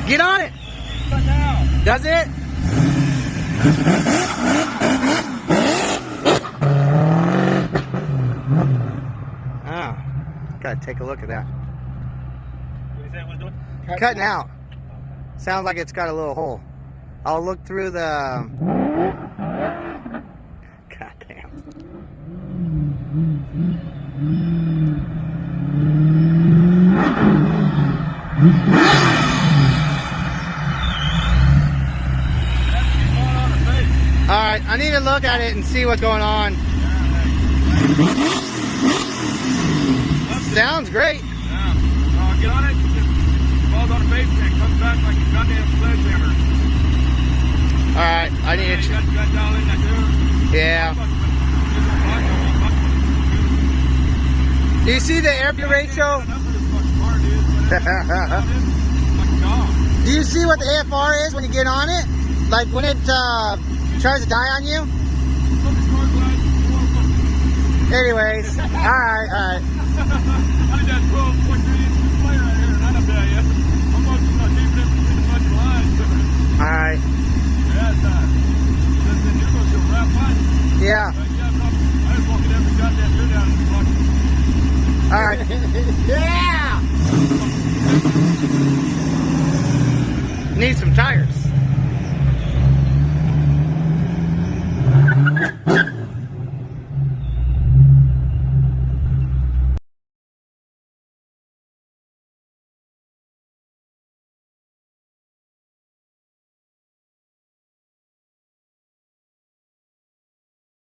Get on it. Does it? Oh, gotta take a look at that. What do you say it was doing? Cutting out. Sounds like it's got a little hole. I'll look through the... God damn. Alright, I need to look at it and see what's going on. Sounds great. Get on it, falls on a base tank, comes back like a goddamn sledgehammer. Alright, I need to... You got dial in that too? Yeah. Do you see the air ratio? Do you see what the AFR is when you get on it? Like when it tries to die on you? Anyways, alright. I did that 12.3 inch display right here, and I don't tell you. I'm watching my deep in a bunch of lines. Alright. Yeah, it's then you're going to wrap mine. Yeah. I just won't get every goddamn good out of this watch. Alright. Yeah! Need some tires.